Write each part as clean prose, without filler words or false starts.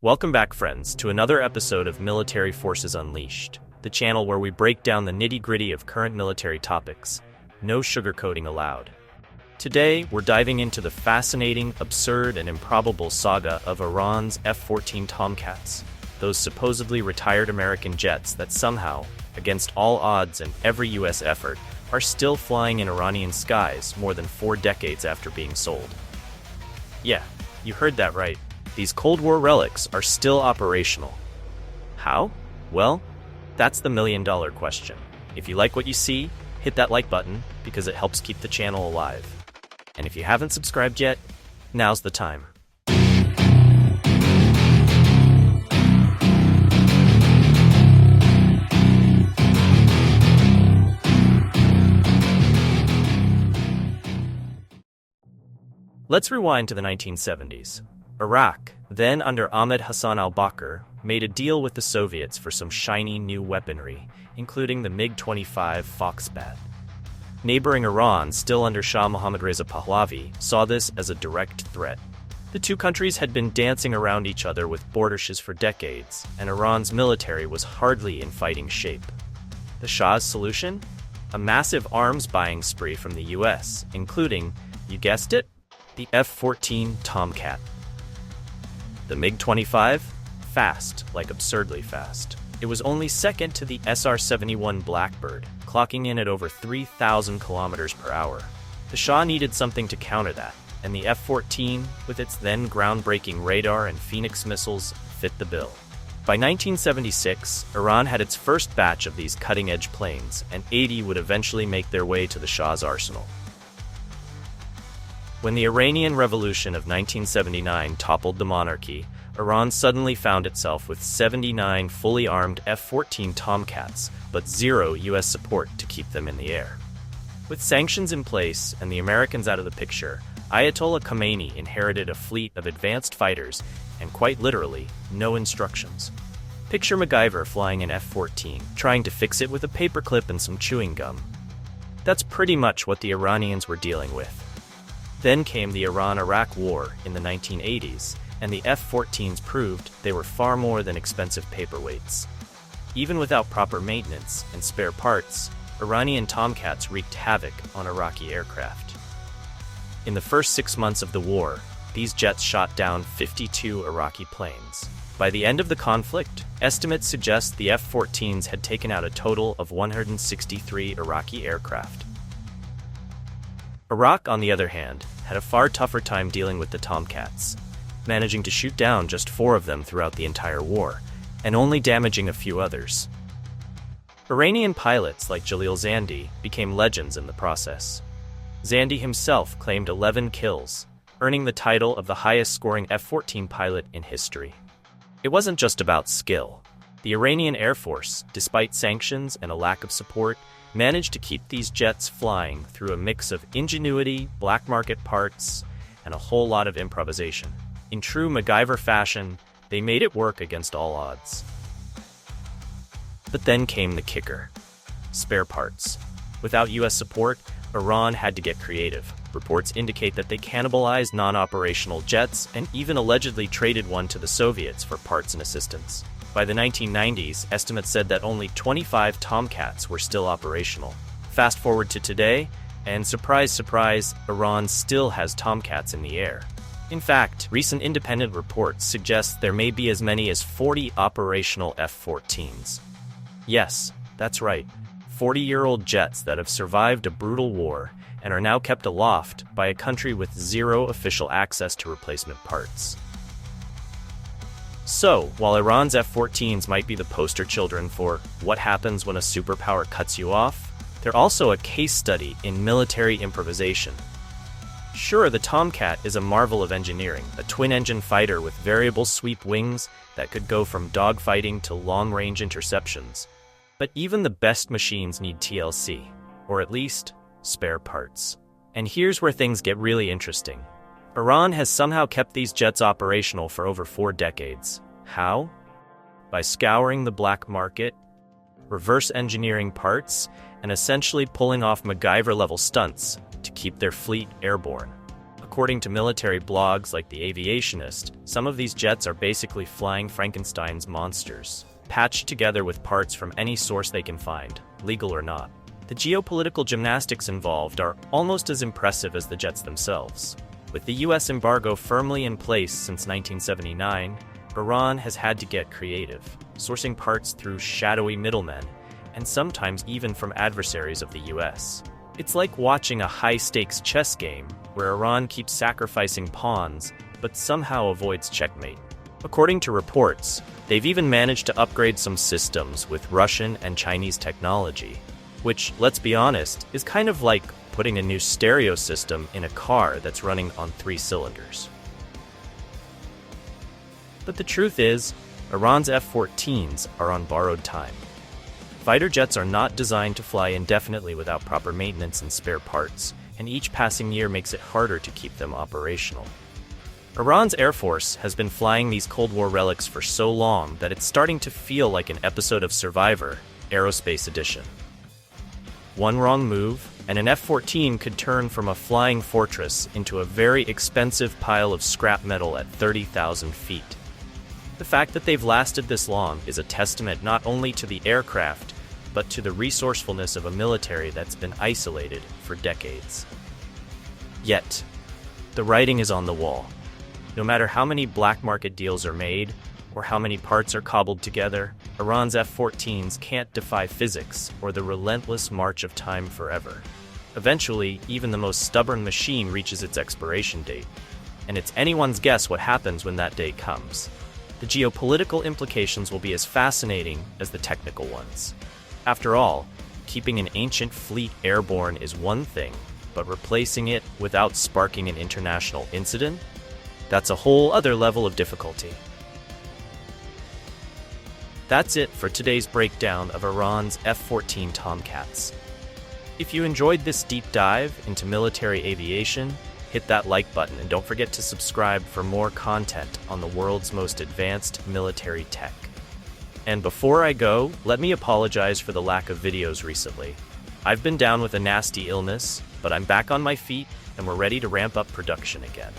Welcome back, friends, to another episode of Military Forces Unleashed, the channel where we break down the nitty-gritty of current military topics. No sugarcoating allowed. Today, we're diving into the fascinating, absurd, and improbable saga of Iran's F-14 Tomcats, those supposedly retired American jets that somehow, against all odds and every U.S. effort, are still flying in Iranian skies more than 4 decades after being sold. Yeah, you heard that right. These Cold War relics are still operational. How? Well, that's the million-dollar question. If you like what you see, hit that like button because it helps keep the channel alive. And if you haven't subscribed yet, now's the time. Let's rewind to the 1970s. Iraq, then under Ahmed Hassan al-Bakr, made a deal with the Soviets for some shiny new weaponry, including the MiG-25 Foxbat. Neighboring Iran, still under Shah Mohammad Reza Pahlavi, saw this as a direct threat. The two countries had been dancing around each other with bordershes for decades, and Iran's military was hardly in fighting shape. The Shah's solution? A massive arms buying spree from the US, including, you guessed it, the F-14 Tomcat. The MiG-25? Fast, like absurdly fast. It was only second to the SR-71 Blackbird, clocking in at over 3,000 kilometers per hour. The Shah needed something to counter that, and the F-14, with its then groundbreaking radar and Phoenix missiles, fit the bill. By 1976, Iran had its first batch of these cutting-edge planes, and 80 would eventually make their way to the Shah's arsenal. When the Iranian Revolution of 1979 toppled the monarchy, Iran suddenly found itself with 79 fully armed F-14 Tomcats, but zero U.S. support to keep them in the air. With sanctions in place and the Americans out of the picture, Ayatollah Khomeini inherited a fleet of advanced fighters and, quite literally, no instructions. Picture MacGyver flying an F-14, trying to fix it with a paperclip and some chewing gum. That's pretty much what the Iranians were dealing with. Then came the Iran-Iraq War in the 1980s, and the F-14s proved they were far more than expensive paperweights. Even without proper maintenance and spare parts, Iranian Tomcats wreaked havoc on Iraqi aircraft. In the first 6 months of the war, these jets shot down 52 Iraqi planes. By the end of the conflict, estimates suggest the F-14s had taken out a total of 163 Iraqi aircraft. Iraq, on the other hand, had a far tougher time dealing with the Tomcats, managing to shoot down just 4 of them throughout the entire war, and only damaging a few others. Iranian pilots like Jalil Zandi became legends in the process. Zandi himself claimed 11 kills, earning the title of the highest-scoring F-14 pilot in history. It wasn't just about skill. The Iranian Air Force, despite sanctions and a lack of support, managed to keep these jets flying through a mix of ingenuity, black market parts, and a whole lot of improvisation. In true MacGyver fashion, they made it work against all odds. But then came the kicker: spare parts. Without US support, Iran had to get creative. Reports indicate that they cannibalized non-operational jets and even allegedly traded one to the Soviets for parts and assistance. By the 1990s, estimates said that only 25 Tomcats were still operational. Fast forward to today, and surprise, surprise, Iran still has Tomcats in the air. In fact, recent independent reports suggest there may be as many as 40 operational F-14s. Yes, that's right, 40-year-old jets that have survived a brutal war and are now kept aloft by a country with zero official access to replacement parts. So, while Iran's F-14s might be the poster children for what happens when a superpower cuts you off, they're also a case study in military improvisation. Sure, the Tomcat is a marvel of engineering, a twin-engine fighter with variable sweep wings that could go from dogfighting to long-range interceptions. But even the best machines need TLC, or at least, spare parts. And here's where things get really interesting. Iran has somehow kept these jets operational for over 4 decades. How? By scouring the black market, reverse engineering parts, and essentially pulling off MacGyver-level stunts to keep their fleet airborne. According to military blogs like The Aviationist, some of these jets are basically flying Frankenstein's monsters, patched together with parts from any source they can find, legal or not. The geopolitical gymnastics involved are almost as impressive as the jets themselves. With the US embargo firmly in place since 1979, Iran has had to get creative, sourcing parts through shadowy middlemen, and sometimes even from adversaries of the US. It's like watching a high-stakes chess game where Iran keeps sacrificing pawns but somehow avoids checkmate. According to reports, they've even managed to upgrade some systems with Russian and Chinese technology, which, let's be honest, is kind of like putting a new stereo system in a car that's running on 3 cylinders. But the truth is, Iran's F-14s are on borrowed time. Fighter jets are not designed to fly indefinitely without proper maintenance and spare parts, and each passing year makes it harder to keep them operational. Iran's Air Force has been flying these Cold War relics for so long that it's starting to feel like an episode of Survivor, Aerospace Edition. One wrong move, and an F-14 could turn from a flying fortress into a very expensive pile of scrap metal at 30,000 feet. The fact that they've lasted this long is a testament not only to the aircraft, but to the resourcefulness of a military that's been isolated for decades. Yet, the writing is on the wall. No matter how many black market deals are made, or how many parts are cobbled together, Iran's F-14s can't defy physics or the relentless march of time forever. Eventually, even the most stubborn machine reaches its expiration date, and it's anyone's guess what happens when that day comes. The geopolitical implications will be as fascinating as the technical ones. After all, keeping an ancient fleet airborne is one thing, but replacing it without sparking an international incident? That's a whole other level of difficulty. That's it for today's breakdown of Iran's F-14 Tomcats. If you enjoyed this deep dive into military aviation, hit that like button and don't forget to subscribe for more content on the world's most advanced military tech. And before I go, let me apologize for the lack of videos recently. I've been down with a nasty illness, but I'm back on my feet and we're ready to ramp up production again.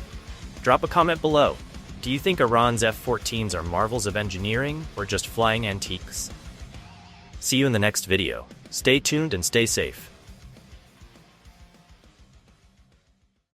Drop a comment below. Do you think Iran's F-14s are marvels of engineering or just flying antiques? See you in the next video. Stay tuned and stay safe.